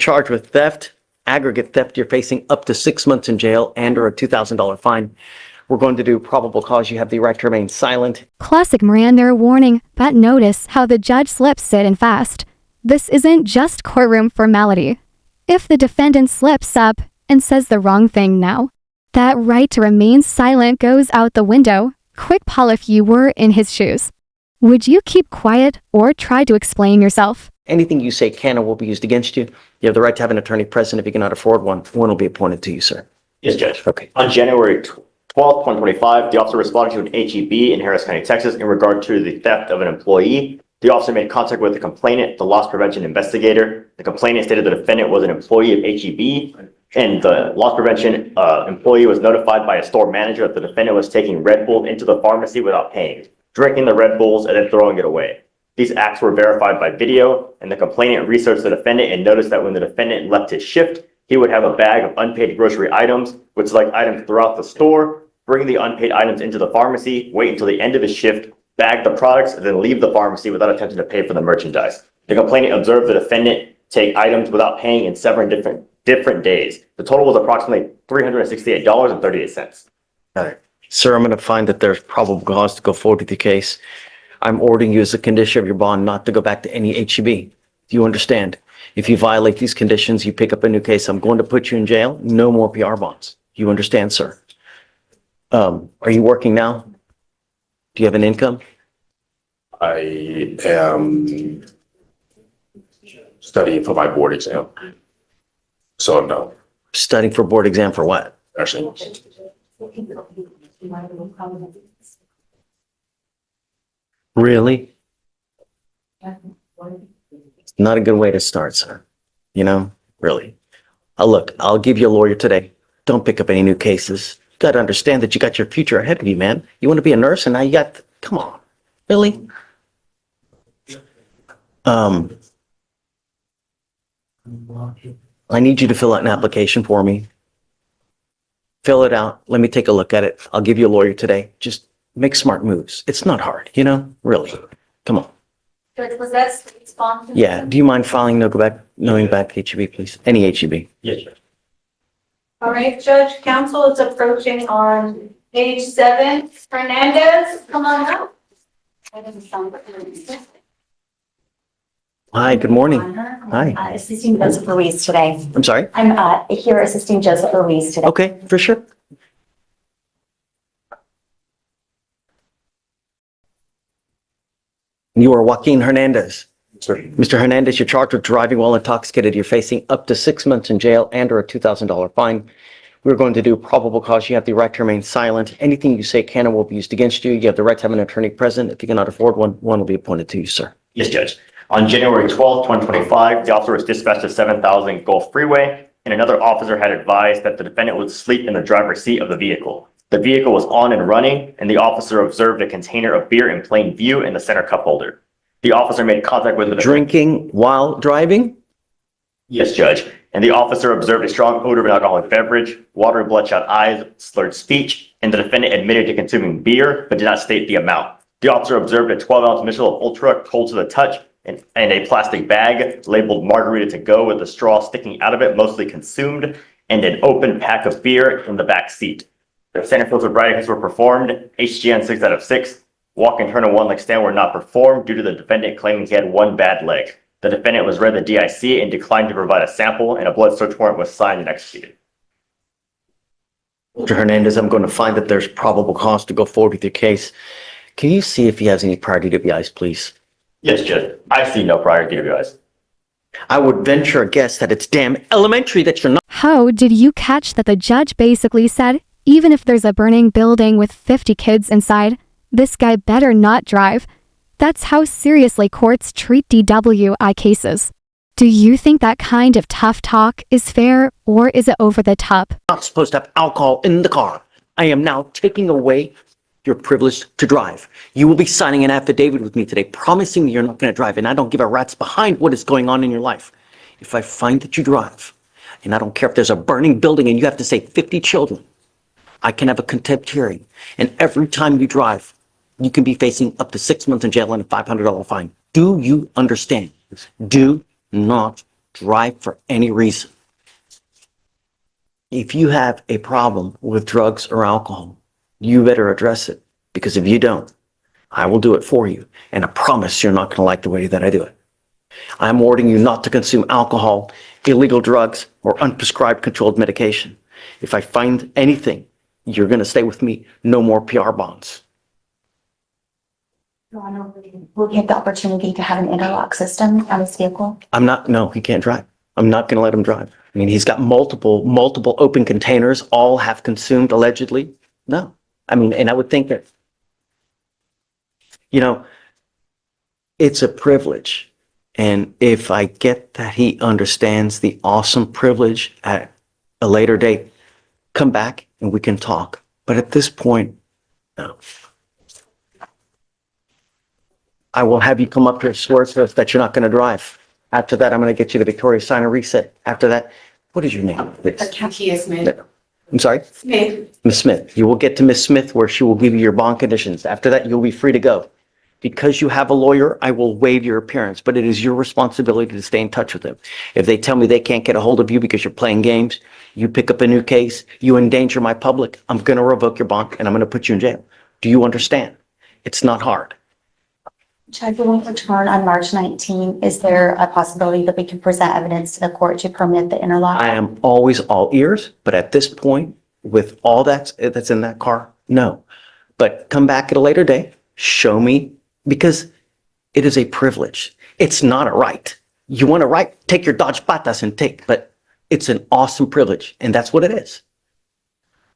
Charged with theft, aggregate theft, you're facing up to 6 months in jail and or a $2,000 fine. We're going to do probable cause. You have the right to remain silent. Classic Miranda warning, but notice how the judge slips it in fast. This isn't just courtroom formality. If the defendant slips up and says the wrong thing now, that right to remain silent goes out the window. Quick Paul, if you were in his shoes. Would you keep quiet or try to explain yourself? Anything you say can or will be used against you. You have the right to have an attorney present. If you cannot afford one, one will be appointed to you, sir. Yes, Judge. Okay. On January 12th, 2025, the officer responded to an HEB in Harris County, Texas, in regard to the theft of an employee. The officer made contact with the complainant, the loss prevention investigator. The complainant stated the defendant was an employee of HEB, and the loss prevention employee was notified by a store manager that the defendant was taking Red Bull into the pharmacy without paying, drinking the Red Bulls, and then throwing it away. These acts were verified by video, and the complainant researched the defendant and noticed that when the defendant left his shift, he would have a bag of unpaid grocery items, would select items throughout the store, bring the unpaid items into the pharmacy, wait until the end of his shift, bag the products, and then leave the pharmacy without attempting to pay for the merchandise. The complainant observed the defendant take items without paying in 7 different days. The total was approximately $368.38. All right. Sir, I'm going to find that there's probable cause to go forward with your case. I'm ordering you as a condition of your bond not to go back to any HEB. Do you understand? If you violate these conditions, you pick up a new case, I'm going to put you in jail. No more PR bonds. You understand, sir? Are you working now? Do you have an income? I am studying for my board exam. So no, Studying for board exam for what? actually, Really? It's not a good way to start, sir. You know, really. Look, I'll give you a lawyer today. Don't pick up any new cases. You got to understand that you got your future ahead of you, man. You want to be a nurse and now you got, come on, really? I need you to fill out an application for me. Fill it out. Let me take a look at it. I'll give you a lawyer today. Just make smart moves. It's not hard, you know, really. Come on. Judge, was that state sponsored? Yeah. Do you mind filing knowing back HEB, please? Any HEB. Yes, Judge. All right, Judge, counsel is approaching on page 7. Hernandez, come on up. Hi, good morning. Hi. Assisting Joseph Ruiz today. I'm sorry? I'm here assisting Joseph Ruiz today. Okay, for sure. You are Joaquin Hernandez. sir. Mr. Hernandez, you're charged with driving while intoxicated. You're facing up to 6 months in jail and or a $2,000 fine. We're going to do probable cause. You have the right to remain silent. Anything you say can or will be used against you. You have the right to have an attorney present. If you cannot afford one, one will be appointed to you, sir. Yes, Judge. On January 12th, 2025, the officer was dispatched to 7000 Gulf Freeway, and another officer had advised that the defendant would sleep in the driver's seat of the vehicle. The vehicle was on and running, and the officer observed a container of beer in plain view in the center cup holder. The officer made contact with the Drinking while driving? Yes, Judge. And the officer observed a strong odor of an alcoholic beverage, watery bloodshot eyes, slurred speech, and the defendant admitted to consuming beer, but did not state the amount. The officer observed a 12-ounce Michelob Ultra cold to the touch and a plastic bag labeled Margarita to go with a straw sticking out of it, mostly consumed, and an open pack of beer in the back seat. The center field sobriety tests were performed, HGN 6 out of 6. Walk and turn and one-leg stand were not performed due to the defendant claiming he had one bad leg. The defendant was read the DIC and declined to provide a sample, and a blood search warrant was signed and executed. Mr. Hernandez, I'm going to find that there's probable cause to go forward with your case. Can you see if he has any prior DWIs, please? Yes, Judge. I see no prior DWIs. I would venture a guess that it's damn elementary that you're not. How did you catch that the judge basically said, even if there's a burning building with 50 kids inside, this guy better not drive? That's how seriously courts treat DWI cases. Do you think that kind of tough talk is fair, or is it over the top? Not supposed to have alcohol in the car. I am now taking away your privilege to drive. You will be signing an affidavit with me today, promising me you're not going to drive, and I don't give a rat's behind what is going on in your life. If I find that you drive, and I don't care if there's a burning building and you have to save 50 children, I can have a contempt hearing, and every time you drive, you can be facing up to 6 months in jail and a $500 fine. Do you understand? Do not drive for any reason. If you have a problem with drugs or alcohol, you better address it, because if you don't, I will do it for you. And I promise you're not going to like the way that I do it. I'm ordering you not to consume alcohol, illegal drugs, or unprescribed controlled medication. If I find anything, you're going to stay with me. No more PR bonds. Your Honor, will he have the opportunity to have an interlock system on his vehicle? No, he can't drive. I'm not going to let him drive. I mean, he's got multiple open containers, all have consumed allegedly. No. I mean, and I would think that, it's a privilege. And if I get that he understands the awesome privilege at a later date, come back and we can talk. But at this point, no. I will have you come up here, swear to us that you're not going to drive. After that, I'm going to get you the Victoria sign and reset. After that, what is your name, please? Kia Smith. I'm sorry? Smith. Ms. Smith. You will get to Ms. Smith where she will give you your bond conditions. After that, you'll be free to go. Because you have a lawyer, I will waive your appearance, but it is your responsibility to stay in touch with them. If they tell me they can't get a hold of you because you're playing games, you pick up a new case, you endanger my public, I'm going to revoke your bond and I'm going to put you in jail. Do you understand? It's not hard. Judge, when we return on March 19, is there a possibility that we can present evidence to the court to permit the interlock? I am always all ears, but at this point, with all that's in that car, no. But come back at a later day, show me, because it is a privilege. It's not a right. You want a right, take your Dodge Patas and take, but it's an awesome privilege, and that's what it is.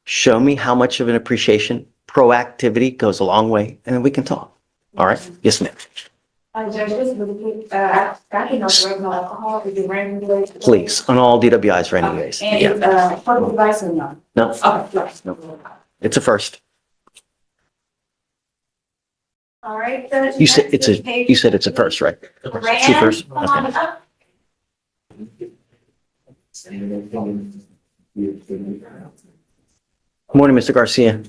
Show me how much of an appreciation, proactivity goes a long way, and then we can talk. All right? Yes, ma'am. Judge, just really quick, asking on drugs and alcohol, is it random? Please, on all DWIs for any days. And Yeah. it's, public device or not? No, Okay, no. It's a first. all right, Judge. You said it's a first, right? It's a Rand, first? come on Okay. up. Morning, Mr. Garcia.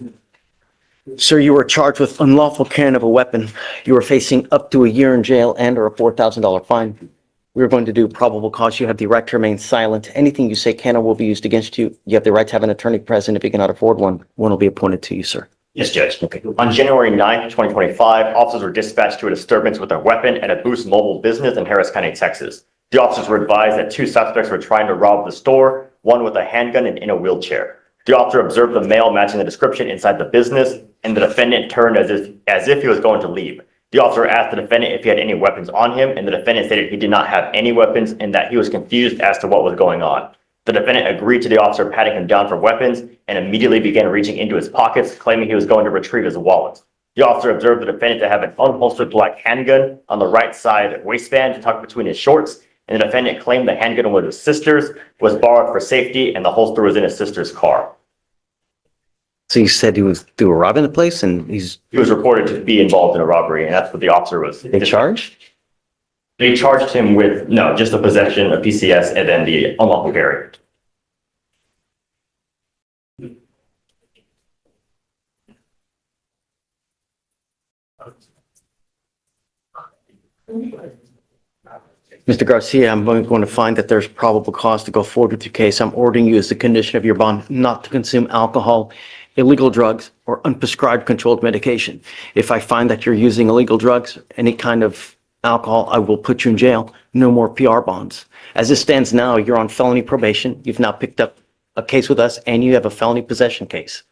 Sir, you were charged with unlawful carrying of a weapon. You are facing up to a year in jail and or a $4,000 fine. We're going to do probable cause. You have the right to remain silent. Anything you say can or will be used against you. You have the right to have an attorney present. If you cannot afford one, one will be appointed to you, sir. Yes, Judge. Okay. On January 9th, 2025, officers were dispatched to a disturbance with a weapon at a Boost Mobile business in Harris County, Texas. The officers were advised that two suspects were trying to rob the store, one with a handgun and in a wheelchair. The officer observed the male matching the description inside the business, and the defendant turned as if he was going to leave. The officer asked the defendant if he had any weapons on him, and the defendant stated he did not have any weapons and that he was confused as to what was going on. The defendant agreed to the officer patting him down for weapons and immediately began reaching into his pockets, claiming he was going to retrieve his wallet. The officer observed the defendant to have an unholstered black handgun on the right side waistband tucked between his shorts, and the defendant claimed the handgun was his sister's, was borrowed for safety, and the holster was in his sister's car. So you said they were robbing the place and He was reported to be involved in a robbery, and that's what the officer was. they charged? They charged him with, no, just the possession of PCS and then the unlawful carry. Mr. Garcia, I'm going to find that there's probable cause to go forward with your case. I'm ordering you as the condition of your bond not to consume alcohol, illegal drugs, or unprescribed controlled medication. If I find that you're using illegal drugs, any kind of alcohol, I will put you in jail. No more PR bonds. As it stands now, you're on felony probation. You've now picked up a case with us and you have a felony possession case.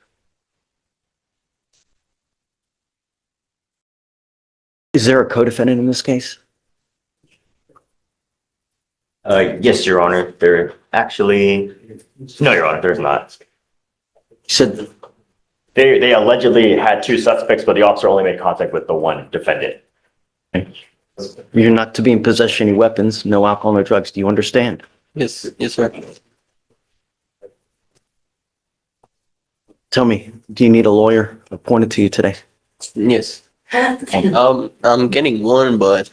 Is there a co-defendant in this case? Yes, Your Honor, there actually, no, Your Honor, there's not. You said, They allegedly had two suspects, but the officer only made contact with the one defendant. you're not to be in possession of any weapons, no alcohol, no drugs. Do you understand? Yes, sir. Tell me, do you need a lawyer appointed to you today? Yes. I'm getting one, but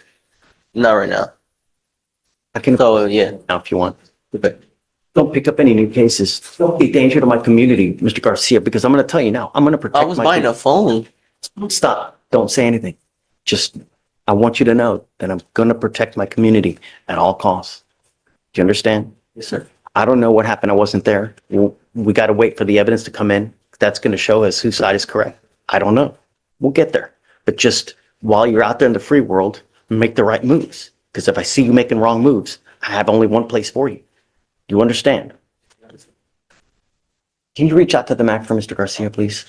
not right now. I can So yeah. now if you want. But don't pick up any new cases. Don't be a danger to my community, Mr. Garcia, because I'm going to tell you now, I'm going to protect I was buying a phone. Stop. Don't say anything. Just, I want you to know that I'm going to protect my community at all costs. Do you understand? Yes, sir. I don't know what happened. I wasn't there. We got to wait for the evidence to come in. That's going to show us whose side is correct. I don't know. We'll get there. But just while you're out there in the free world, make the right moves. Because if I see you making wrong moves, I have only one place for you. Do you understand? Can you reach out to the Mac for Mr. Garcia, please?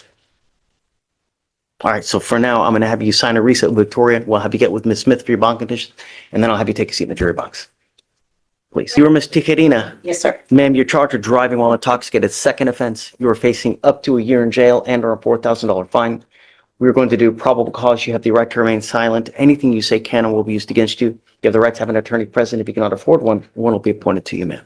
All right, so for now, I'm going to have you sign a reset with Victoria. We'll have you get with Ms. Smith for your bond conditions, and then I'll have you take a seat in the jury box. Please. You are Ms. Tijerina. Yes, sir. Ma'am, you're charged with driving while intoxicated. Second offense. You are facing up to a year in jail and or a $4,000 fine. We're going to do probable cause. You have the right to remain silent. Anything you say can and will be used against you. You have the right to have an attorney present. If you cannot afford one, one will be appointed to you, ma'am.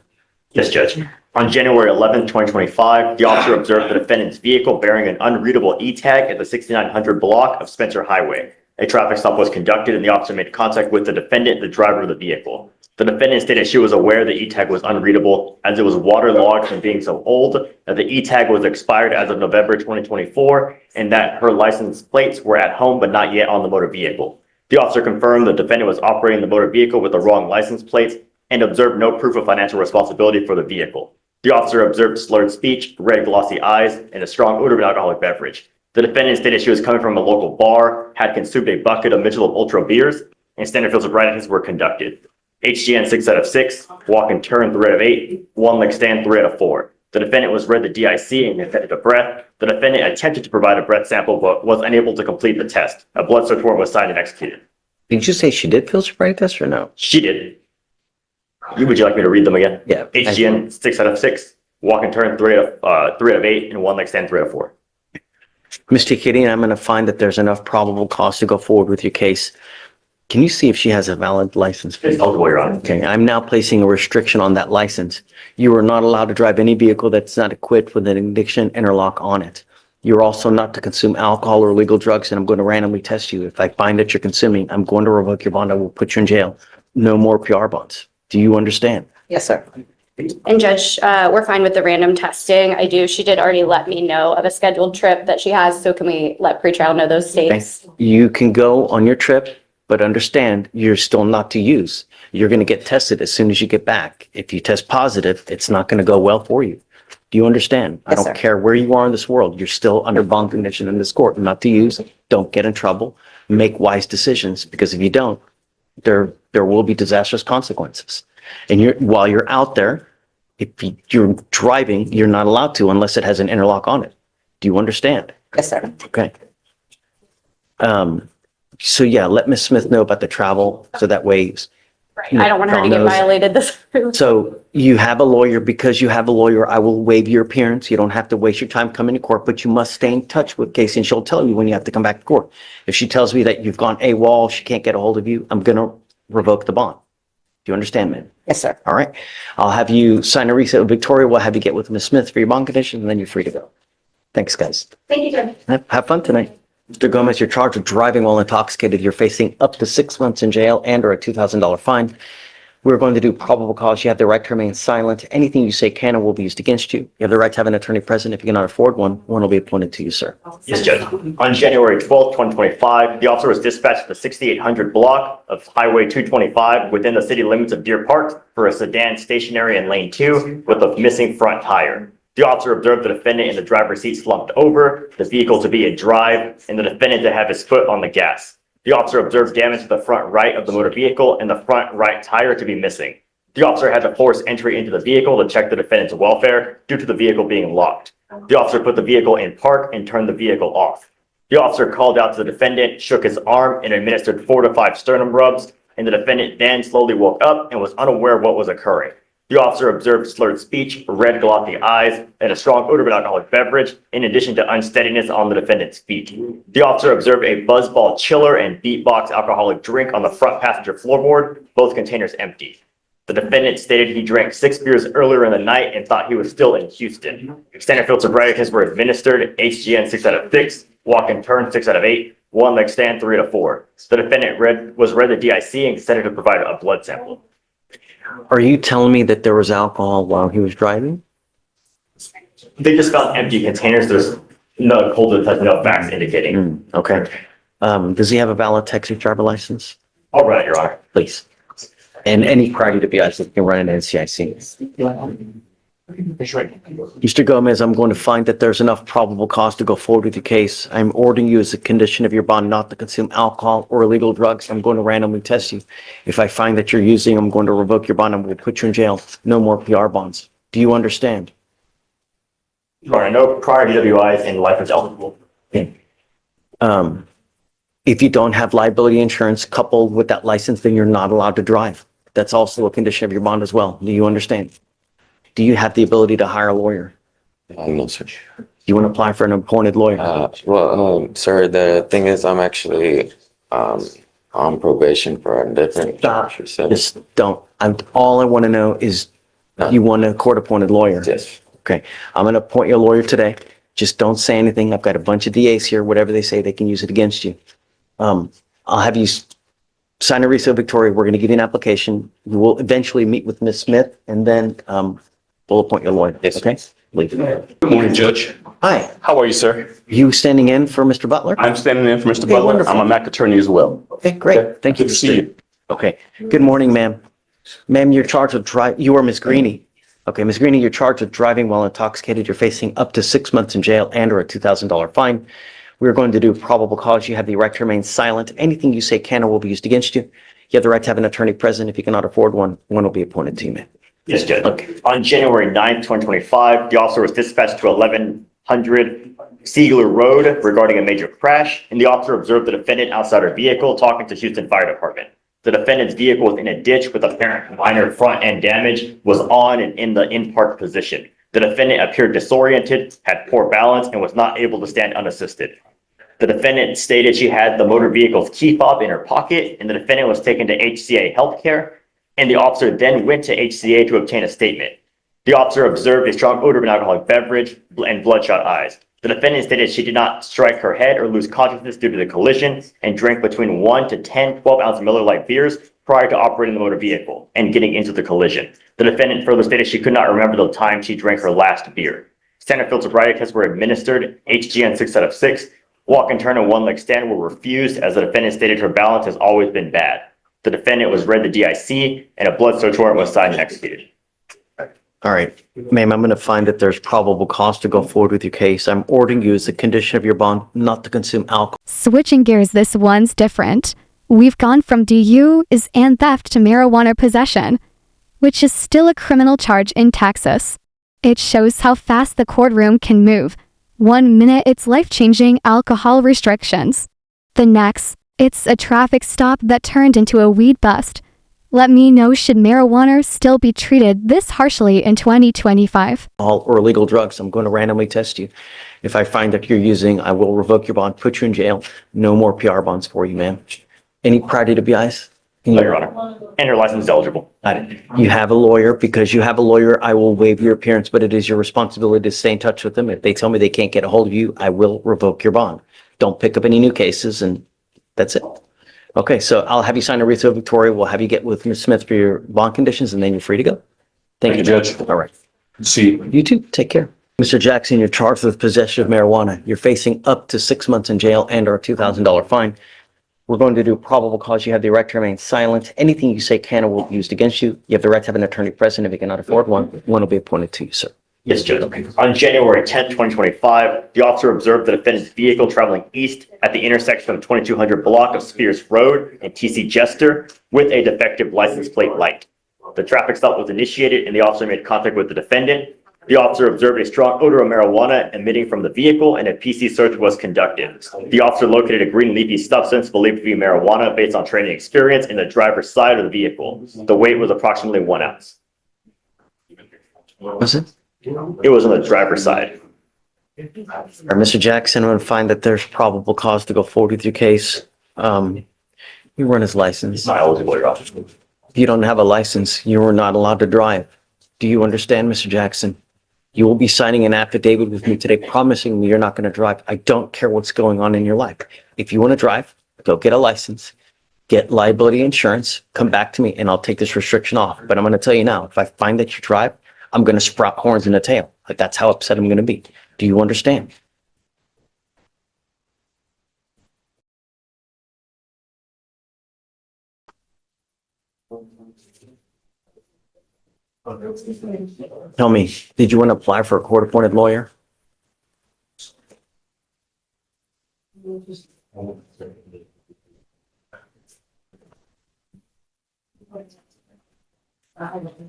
Yes, Judge. On January 11th, 2025, the officer observed the defendant's vehicle bearing an unreadable E-tag at the 6900 block of Spencer Highway. A traffic stop was conducted and the officer made contact with the defendant, the driver of the vehicle. The defendant stated she was aware the E-tag was unreadable as it was waterlogged from being so old, that the E-tag was expired as of November 2024, and that her license plates were at home but not yet on the motor vehicle. The officer confirmed the defendant was operating the motor vehicle with the wrong license plates and observed no proof of financial responsibility for the vehicle. The officer observed slurred speech, red glossy eyes, and a strong odor of an alcoholic beverage. The defendant stated she was coming from a local bar, had consumed a bucket of Michelob Ultra beers, and standard fields of writings were conducted. HGN 6 out of 6, walk and turn 3 out of 8, one leg stand 3 out of 4. The defendant was read the DIC and attempted a breath. The defendant attempted to provide a breath sample but was unable to complete the test. A blood search warrant was signed and executed. Did you say she did field sobriety test or no? She did. Would you like me to read them again? Yeah. HGN 6 out of 6, walk and turn 3 out of 8, and one leg stand 3 out of 4. Mr. Kitty, I'm going to find that there's enough probable cause to go forward with your case. Can you see if she has a valid license? It's eligible, Your Honor. Okay, I'm now placing a restriction on that license. You are not allowed to drive any vehicle that's not equipped with an ignition interlock on it. You're also not to consume alcohol or illegal drugs, and I'm going to randomly test you. If I find that you're consuming, I'm going to revoke your bond. I will put you in jail. No more PR bonds. Do you understand? Yes, sir. And Judge, we're fine with the random testing. She did already let me know of a scheduled trip that she has, so can we let pretrial know those dates? You can go on your trip, but understand you're still not to use. You're going to get tested as soon as you get back. If you test positive, it's not going to go well for you. Do you understand? I Yes, don't sir. care where you are in this world. You're still under bond condition in this court, not to use. Don't get in trouble. Make wise decisions, because if you don't, there will be disastrous consequences. And while you're out there, if you're driving, you're not allowed to unless it has an interlock on it. Do you understand? Yes, sir. Okay. So yeah, let Ms. Smith know about the travel, so that way. Right. I don't want her to get knows. violated this. So you have a lawyer. Because you have a lawyer, I will waive your appearance. You don't have to waste your time coming to court, but you must stay in touch with Casey, and she'll tell you when you have to come back to court. If she tells me that you've gone AWOL, she can't get a hold of you, I'm going to revoke the bond. Do you understand, man? Yes, sir. All right. I'll have you sign a reset with Victoria. We'll have you get with Ms. Smith for your bond conditions, and then you're free to go. Thanks, guys. Thank you, Judge. Have fun tonight. Mr. Gomez, you're charged with driving while intoxicated. You're facing up to 6 months in jail and or a $2,000 fine. We're going to do probable cause. You have the right to remain silent. Anything you say can and will be used against you. You have the right to have an attorney present. If you cannot afford one, one will be appointed to you, sir. Yes, Judge. On January 12th, 2025, the officer was dispatched to the 6800 block of Highway 225 within the city limits of Deer Park for a sedan stationary in lane 2 with a missing front tire. The officer observed the defendant in the driver's seat slumped over, the vehicle to be in drive, and the defendant to have his foot on the gas. The officer observed damage to the front right of the motor vehicle and the front right tire to be missing. The officer had to force entry into the vehicle to check the defendant's welfare due to the vehicle being locked. The officer put the vehicle in park and turned the vehicle off. The officer called out to the defendant, shook his arm, and administered 4 to 5 sternum rubs, and the defendant then slowly woke up and was unaware of what was occurring. The officer observed slurred speech, red glossy eyes, and a strong odor of an alcoholic beverage, in addition to unsteadiness on the defendant's feet. The officer observed a buzzball chiller and beatbox alcoholic drink on the front passenger floorboard, both containers empty. The defendant stated he drank 6 beers earlier in the night and thought he was still in Houston. Standard field sobriety tests were administered, HGN 6 out of 6, walk and turn 6 out of 8, one leg stand 3 out of 4. The defendant was read the DIC and consented to provide a blood sample. Are you telling me that there was alcohol while he was driving? They just found empty containers. There's no cold has no facts indicating. Okay. Does he have a valid Texas driver license? All right, Your Honor. Please. And any priority to be us can run an NCIC. Mr. Gomez, I'm going to find that there's enough probable cause to go forward with your case. I'm ordering you as a condition of your bond not to consume alcohol or illegal drugs. I'm going to randomly test you. If I find that you're using, I'm going to revoke your bond. I'm going to put you in jail. No more PR bonds. Do you understand? Your Honor, no prior DWIs and life is eligible. If you don't have liability insurance coupled with that license, then you're not allowed to drive. That's also a condition of your bond as well. Do you understand? Do you have the ability to hire a lawyer? No, sir. You want to apply for an appointed lawyer? Sir, the thing is, I'm actually on probation for a different. Stop. Just don't. All I want to know is you want a court-appointed lawyer? Yes. Okay, I'm going to appoint you a lawyer today. Just don't say anything. I've got a bunch of DAs here. Whatever they say, they can use it against you. I'll have you sign a receipt, Victoria. We're going to give you an application. We will eventually meet with Ms. Smith, and then we'll appoint your lawyer. Yes. Okay? Leave. Good morning, Judge. Hi, How are you, sir? you standing in for Mr. Butler? I'm standing in for Mr. Okay, Butler. wonderful. I'm a Mac attorney as well. Okay, great. Thank you. Good to see you. Okay, good morning, ma'am. Ma'am, you're charged with you are Ms. Greeny. Okay, Ms. Greeny, you're charged with driving while intoxicated. You're facing up to 6 months in jail and or a $2,000 fine. We're going to do probable cause. You have the right to remain silent. Anything you say can or will be used against you. You have the right to have an attorney present. If you cannot afford one, one will be appointed to you, ma'am. Yes, Judge. Okay. On January 9th, 2025, the officer was dispatched to 1100 Siegler Road regarding a major crash, and the officer observed the defendant outside her vehicle talking to Houston Fire Department. The defendant's vehicle was in a ditch with apparent minor front end damage, was on and in the in-park position. The defendant appeared disoriented, had poor balance, and was not able to stand unassisted. The defendant stated she had the motor vehicle's key fob in her pocket, and the defendant was taken to HCA Healthcare, and the officer then went to HCA to obtain a statement. The officer observed a strong odor of an alcoholic beverage and bloodshot eyes. The defendant stated she did not strike her head or lose consciousness due to the collision and drank between 1 to 10 12-ounce Miller Lite beers prior to operating the motor vehicle and getting into the collision. The defendant further stated she could not remember the time she drank her last beer. Standard field sobriety tests were administered. HG on 6 out of 6. Walk and turn and one leg stand were refused as the defendant stated her balance has always been bad. The defendant was read the DIC and a blood search warrant was signed and executed. All right, ma'am, I'm going to find that there's probable cause to go forward with your case. I'm ordering you as a condition of your bond not to consume alcohol. Switching gears, this one's different. We've gone from DU is and theft to marijuana possession, which is still a criminal charge in Texas. It shows how fast the courtroom can move. 1 minute, it's life-changing alcohol restrictions. The next, it's a traffic stop that turned into a weed bust. Let me know, should marijuana still be treated this harshly in 2025? Or illegal drugs. I'm going to randomly test you. If I find that you're using, I will revoke your bond, put you in jail. No more PR bonds for you, ma'am. Any priority to BIs? No, Your Honor. And her license is eligible. Got it. You have a lawyer. Because you have a lawyer, I will waive your appearance, but it is your responsibility to stay in touch with them. If they tell me they can't get a hold of you, I will revoke your bond. Don't pick up any new cases, and that's it. Okay, so I'll have you sign a receipt, Victoria. We'll have you get with Ms. Smith for your bond conditions, and then you're free to go. Thank you, Judge. All right. See you. You too. Take care. Mr. Jackson, you're charged with possession of marijuana. You're facing up to 6 months in jail and or a $2,000 fine. We're going to do probable cause. You have the right to remain silent. Anything you say can or will be used against you. You have the right to have an attorney present. If you cannot afford one, one will be appointed to you, sir. Yes, Judge. On January 10th, 2025, the officer observed the defendant's vehicle traveling east at the intersection of 2200 block of Spears Road and TC Jester with a defective license plate light. The traffic stop was initiated and the officer made contact with the defendant. The officer observed a strong odor of marijuana emitting from the vehicle and a PC search was conducted. The officer located a green leafy substance believed to be marijuana based on training experience in the driver's side of the vehicle. The weight was approximately 1 ounce. Was it? It was on the driver's side. All right, Mr. Jackson, I'm going to find that there's probable cause to go forward with your case. You run his license. Not eligible, Your Honor. If you don't have a license, you are not allowed to drive. Do you understand, Mr. Jackson? You will be signing an affidavit with me today promising me you're not going to drive. I don't care what's going on in your life. If you want to drive, go get a license, get liability insurance, come back to me, and I'll take this restriction off. But I'm going to tell you now, if I find that you drive, I'm going to sprout horns in the tail. Like, that's how upset I'm going to be. Do you understand? Tell me, did you want to apply for a court-appointed lawyer? Do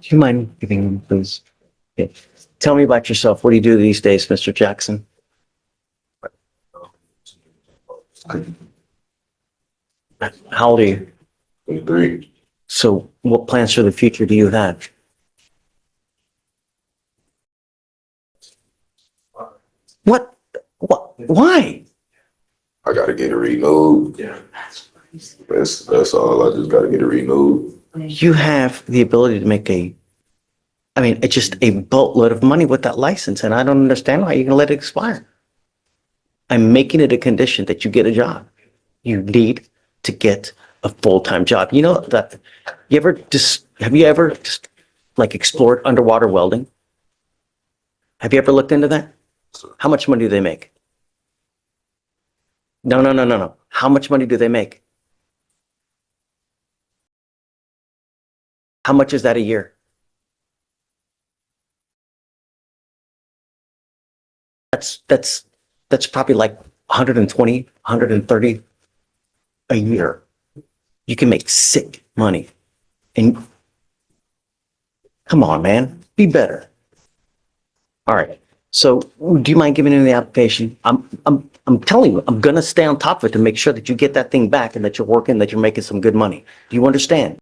you mind giving me, please? Okay. Tell me about yourself. What do you do these days, Mr. Jackson? How old are you? 23. So what plans for the future do you have? What? Why? I gotta get it renewed. That's all. I just gotta get it renewed. You have the ability to make it's just a boatload of money with that license, and I don't understand why you're gonna let it expire. I'm making it a condition that you get a job. You need to get a full-time job. You know that, have you ever just like explored underwater welding? Have you ever looked into that? How much money do they make? No. How much money do they make? How much is that a year? That's probably like 120, 130 a year. You can make sick money. And come on, man, be better. All right. So do you mind giving me the application? I'm telling you, I'm gonna stay on top of it to make sure that you get that thing back and that you're working, that you're making some good money. Do you understand?